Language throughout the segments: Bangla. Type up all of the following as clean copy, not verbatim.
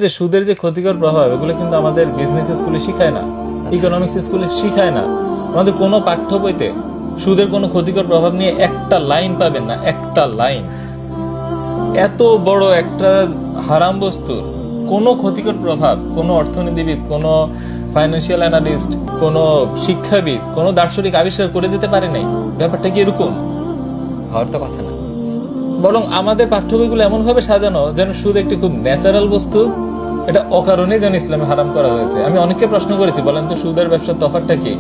যে সুদের যে ক্ষতিকর প্রভাব এগুলো কিন্তু আমাদের বিজনেস স্কুলে শিখায় না, ইকোনমিক্স স্কুলে শিখায় না। আমাদের কোনো পাঠ্য বইতে সুদের কোনো ক্ষতিকর প্রভাব নিয়ে একটা লাইন পাবেন না, একটা লাইন। এত বড় একটা হারাম বস্তুর কোনো ক্ষতিকর প্রভাব কোনো অর্থনীতিবিদ, কোনো ফাইন্যান্সিয়াল অ্যানালিস্ট, কোনো শিক্ষাবিদ, কোনো দার্শনিক আবিষ্কার করে যেতে পারে নাই। ব্যাপারটা কি এরকম? হওয়ার তো কথা না। বরং আমাদের পাঠ্য বইগুলো এমন ভাবে সাজানো যেন সুদ একটি খুব ন্যাচারাল বস্তু, এটা অকারণে যেন ইসলামে হারাম করা হয়েছে। আমি অনেককে প্রশ্ন করেছি, বলেন তো সুদের ব্যবসার তফাৎটা কি?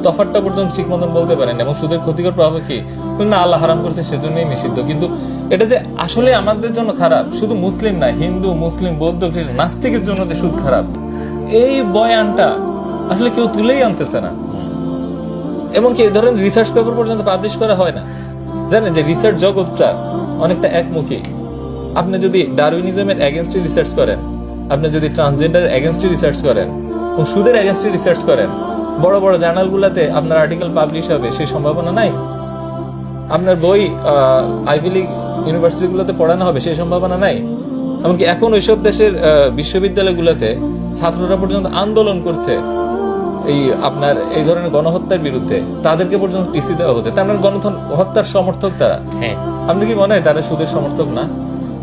তফাৎটা পর্যন্ত ঠিক মতন বলতে পারেন, এবং সুদের ক্ষতিকর প্রভাব কি? না, আল্লাহ হারাম করেছে সেজন্যই নিষিদ্ধ। কিন্তু এটা যে আসলে আমাদের জন্য খারাপ, শুধু মুসলিম না, হিন্দু, মুসলিম, বৌদ্ধ, খ্রিস্টান, নাস্তিকের জন্য যে সুদ খারাপ, এই বয়ানটা আসলে কেউ তুলেই আনতেছে না। এবং কি ধরেন রিসার্চ পেপার পর্যন্ত পাবলিশ করা হয় না। জানেন যে রিসার্চ জগৎটা অনেকটা একমুখী। আপনি যদি ডারউইনিজমের এগেনস্টে রিসার্চ করেন, আপনি যদি ট্রান্সজেন্ডারের এগেনস্টে রিসার্চ করেন এবং সুদের এগেনস্টে রিসার্চ করেন, বড় বড় জার্নালগুলোতে আপনার আর্টিকেল পাবলিশ হবে সেই সম্ভাবনা নাই। আপনার বই আইভি লিগ ইউনিভার্সিটিগুলোতে পড়ানো হবে সেই সম্ভাবনা নাই। এমনকি এখন ওইসব দেশের বিশ্ববিদ্যালয়গুলোতে ছাত্ররা পর্যন্ত আন্দোলন করছে এই আপনার এই ধরনের গণহত্যার বিরুদ্ধে, তাদেরকে পর্যন্ত টিসি দেওয়া হচ্ছে। তার মানে গণহত্যার সমর্থক তারা। হ্যাঁ, আপনি কি মনে হয় তারা সুদের সমর্থক না?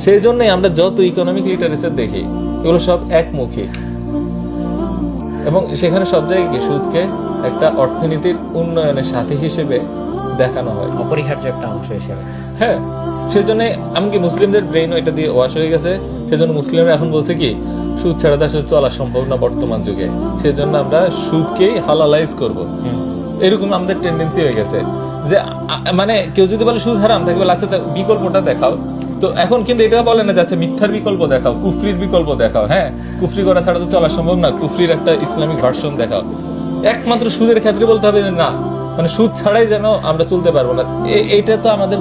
সেই জন্যই আমরা যত ইকোনমিক লিটারেচার দেখি এগুলো সব একমুখী, এবং সেখানে সব জায়গায় কি সুদকে একটা অর্থনীতির উন্নয়নের সাথী হিসেবে দেখানো হয়, অপরিহার্য একটা অংশ হিসেবে। হ্যাঁ, সেজন্য এমনকি মুসলিমদের ব্রেইনও এটা দিয়ে ওয়াশ হয়ে গেছে। সেজন্য মুসলিমরা এখন বলছে কি সুদ ছাড়া তো আসলে চলা সম্ভব না বর্তমান যুগে, সেজন্য আমরা সুদকেই হালালাইজ করব। এরকম আমাদের টেন্ডেন্সি হয়ে গেছে যে মানে কেউ যদি বলে সুদ হারাম, তাকে বলে আচ্ছা বিকল্পটা দেখাও। তো এখন কিন্তু এটা বলে না যে আচ্ছা মিথ্যার বিকল্প দেখাও, কুফরির বিকল্প দেখাও। হ্যাঁ, কুফরি করা ছাড়া তো চলা সম্ভব না, কুফরির একটা ইসলামিক ভার্সন দেখাও। একমাত্র সুদের ক্ষেত্রে বলতে হবে যে না, মানে সুদ ছাড়াই যেন আমরা চলতে পারবো না। এইটা তো আমাদের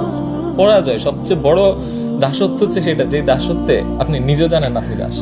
পরাজয়। সবচেয়ে বড় দাসত্ব হচ্ছে সেটা, যে দাসত্বে আপনি নিজেও জানেন আপনি দাস।